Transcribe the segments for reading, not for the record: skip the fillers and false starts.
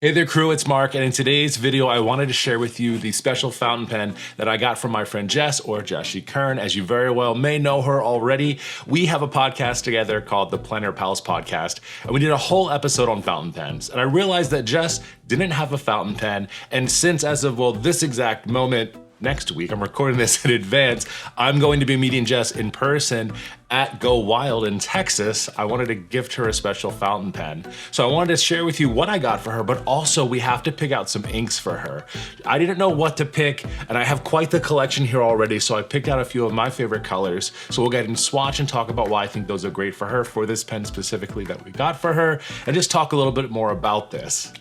Hey there crew, it's Mark, and in today's video I wanted to share with you the special fountain pen that I got from my friend Jess, or JashiiCorrin. As you very well may know her already, we have a podcast together called the Planner Pals Podcast, and we did a whole episode on fountain pens. And I realized that Jess didn't have a fountain pen, and since as of, well, this exact moment, next week, I'm recording this in advance, I'm going to be meeting Jess in person at Go Wild in Texas. I wanted to gift her a special fountain pen. So I wanted to share with you what I got for her, but also we have to pick out some inks for her. I didn't know what to pick, and I have quite the collection here already, so I picked out a few of my favorite colors. So we'll get into swatch and talk about why I think those are great for her, for this pen specifically that we got for her, and just talk a little bit more about this.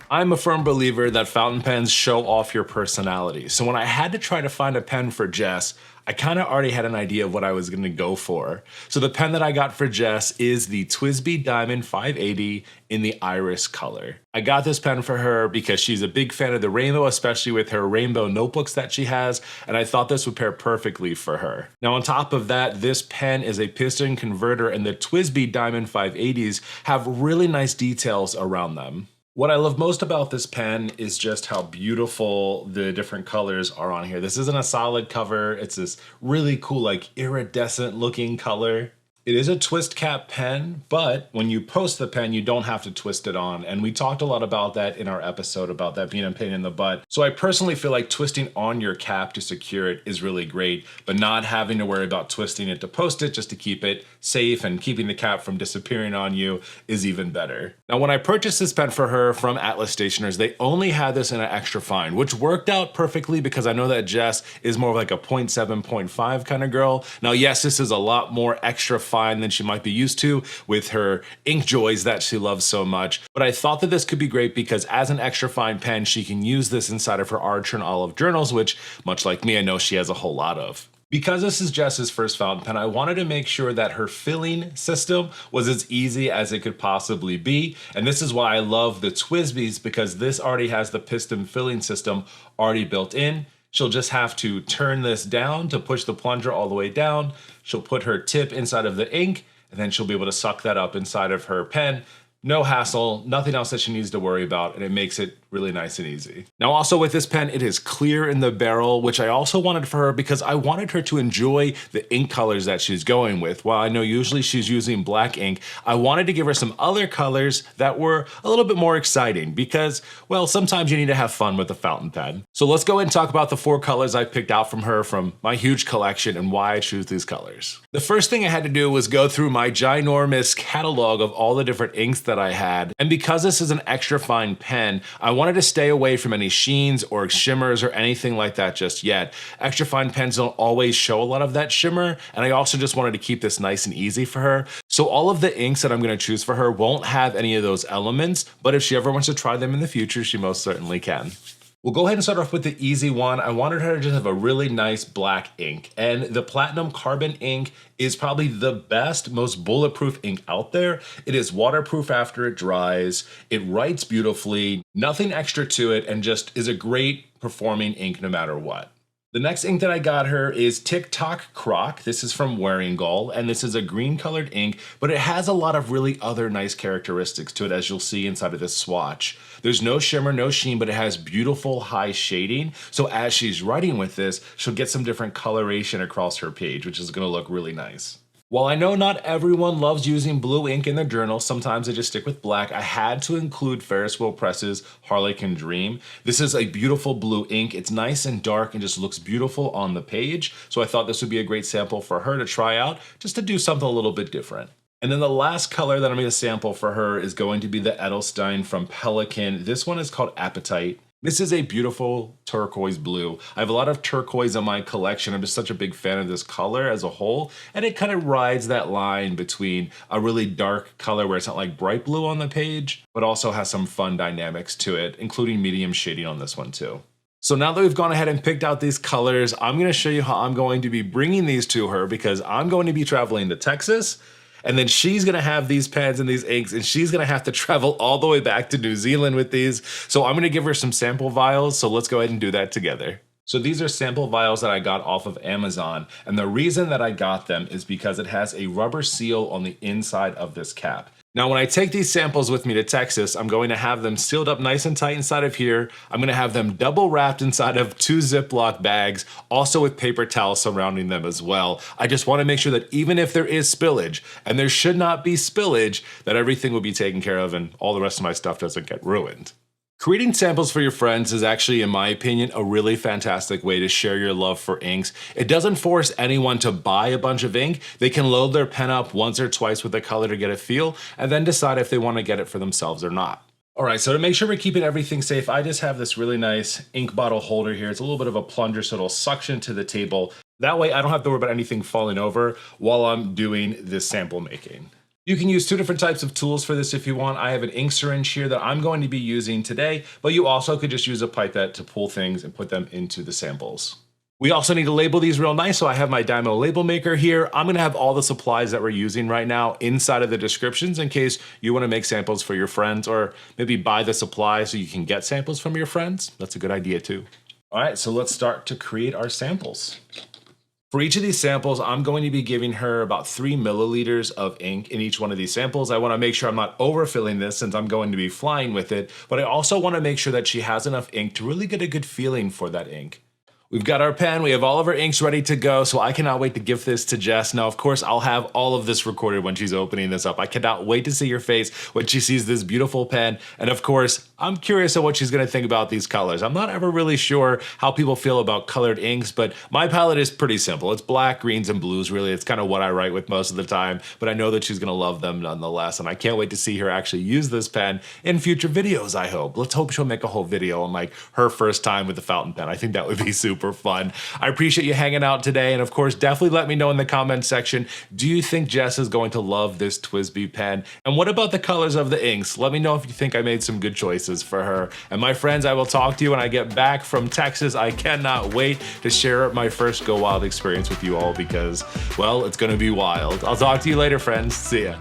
I'm a firm believer that fountain pens show off your personality. So when I had to try to find a pen for Jess, I kind of already had an idea of what I was gonna go for. So the pen that I got for Jess is the TWSBI Diamond 580 in the iris color. I got this pen for her because she's a big fan of the rainbow, especially with her rainbow notebooks that she has, and I thought this would pair perfectly for her. Now on top of that, this pen is a piston converter, and the TWSBI Diamond 580s have really nice details around them. What I love most about this pen is just how beautiful the different colors are on here. This isn't a solid cover. It's this really cool, like iridescent looking color. It is a twist cap pen, but when you post the pen, you don't have to twist it on. And we talked a lot about that in our episode about that being a pain in the butt. So I personally feel like twisting on your cap to secure it is really great, but not having to worry about twisting it to post it just to keep it safe and keeping the cap from disappearing on you is even better. Now, when I purchased this pen for her from Atlas Stationers, they only had this in an extra fine, which worked out perfectly because I know that Jess is more of like a 0.7, 0.5 kind of girl. Now, yes, this is a lot more extra fine than she might be used to with her ink joys that she loves so much. But I thought that this could be great because as an extra fine pen, she can use this inside of her Archer and Olive journals, which, much like me, I know she has a whole lot of. Because this is Jess's first fountain pen, I wanted to make sure that her filling system was as easy as it could possibly be. And this is why I love the TWSBIs, because this already has the piston filling system already built in. She'll just have to turn this down to push the plunger all the way down. She'll put her tip inside of the ink, and then she'll be able to suck that up inside of her pen. No hassle, nothing else that she needs to worry about, and it makes it really nice and easy. Now also with this pen, it is clear in the barrel, which I also wanted for her because I wanted her to enjoy the ink colors that she's going with. While I know usually she's using black ink, I wanted to give her some other colors that were a little bit more exciting because, well, sometimes you need to have fun with a fountain pen. So let's go ahead and talk about the 4 colors I picked out from her from my huge collection and why I choose these colors. The first thing I had to do was go through my ginormous catalog of all the different inks that I had. And because this is an extra fine pen, I wanted to stay away from any sheens or shimmers or anything like that just yet. Extra fine pens don't always show a lot of that shimmer, and I also just wanted to keep this nice and easy for her. So all of the inks that I'm going to choose for her won't have any of those elements, but if she ever wants to try them in the future, she most certainly can. We'll go ahead and start off with the easy one. I wanted her to just have a really nice black ink, and the Platinum Carbon ink is probably the best, most bulletproof ink out there. It is waterproof after it dries. It writes beautifully, nothing extra to it, and just is a great performing ink no matter what. The next ink that I got her is TikTok Croc. This is from Wearing Gall, and this is a green colored ink, but it has a lot of really other nice characteristics to it, as you'll see inside of this swatch. There's no shimmer, no sheen, but it has beautiful high shading. So as she's writing with this, she'll get some different coloration across her page, which is gonna look really nice. While I know not everyone loves using blue ink in their journal, sometimes they just stick with black, I had to include Ferris Wheel Press's Harlequin Dream. This is a beautiful blue ink. It's nice and dark and just looks beautiful on the page. So I thought this would be a great sample for her to try out, just to do something a little bit different. And then the last color that I'm going to sample for her is going to be the Edelstein from Pelikan. This one is called Appetite. This is a beautiful turquoise blue. I have a lot of turquoise in my collection. I'm just such a big fan of this color as a whole, and it kind of rides that line between a really dark color where it's not like bright blue on the page, but also has some fun dynamics to it, including medium shading on this one too. So now that we've gone ahead and picked out these colors, I'm going to show you how I'm going to be bringing these to her because I'm going to be traveling to Texas. And then she's gonna have these pens and these inks, and she's gonna have to travel all the way back to New Zealand with these. So I'm gonna give her some sample vials, so let's go ahead and do that together. So these are sample vials that I got off of Amazon, and the reason that I got them is because it has a rubber seal on the inside of this cap. Now, when I take these samples with me to Texas, I'm going to have them sealed up nice and tight inside of here. I'm gonna have them double wrapped inside of 2 Ziploc bags, also with paper towels surrounding them as well. I just wanna make sure that even if there is spillage, and there should not be spillage, that everything will be taken care of and all the rest of my stuff doesn't get ruined. Creating samples for your friends is actually, in my opinion, a really fantastic way to share your love for inks. It doesn't force anyone to buy a bunch of ink. They can load their pen up once or twice with a color to get a feel, and then decide if they want to get it for themselves or not. All right, so to make sure we're keeping everything safe, I just have this really nice ink bottle holder here. It's a little bit of a plunger, so it'll suction to the table. That way I don't have to worry about anything falling over while I'm doing this sample making. You can use 2 different types of tools for this if you want. I have an ink syringe here that I'm going to be using today, but you also could just use a pipette to pull things and put them into the samples. We also need to label these real nice, so I have my Dymo label maker here. I'm gonna have all the supplies that we're using right now inside of the descriptions in case you wanna make samples for your friends, or maybe buy the supplies so you can get samples from your friends. That's a good idea too. All right, so let's start to create our samples. For each of these samples, I'm going to be giving her about 3 milliliters of ink in each one of these samples. I want to make sure I'm not overfilling this since I'm going to be flying with it, but I also want to make sure that she has enough ink to really get a good feeling for that ink. We've got our pen, we have all of our inks ready to go, so I cannot wait to give this to Jess. Now, of course, I'll have all of this recorded when she's opening this up. I cannot wait to see her face when she sees this beautiful pen. And of course, I'm curious of what she's gonna think about these colors. I'm not ever really sure how people feel about colored inks, but my palette is pretty simple. It's black, greens, and blues, really. It's kind of what I write with most of the time, but I know that she's gonna love them nonetheless, and I can't wait to see her actually use this pen in future videos, I hope. Let's hope she'll make a whole video on like her first time with the fountain pen. I think that would be super fun. I appreciate you hanging out today, and of course, definitely let me know in the comments section, do you think Jess is going to love this TWSBI pen? And what about the colors of the inks? Let me know if you think I made some good choices for her. And my friends, I will talk to you when I get back from Texas. I cannot wait to share my first Go Wild experience with you all because, well, it's gonna be wild. I'll talk to you later, friends. See ya.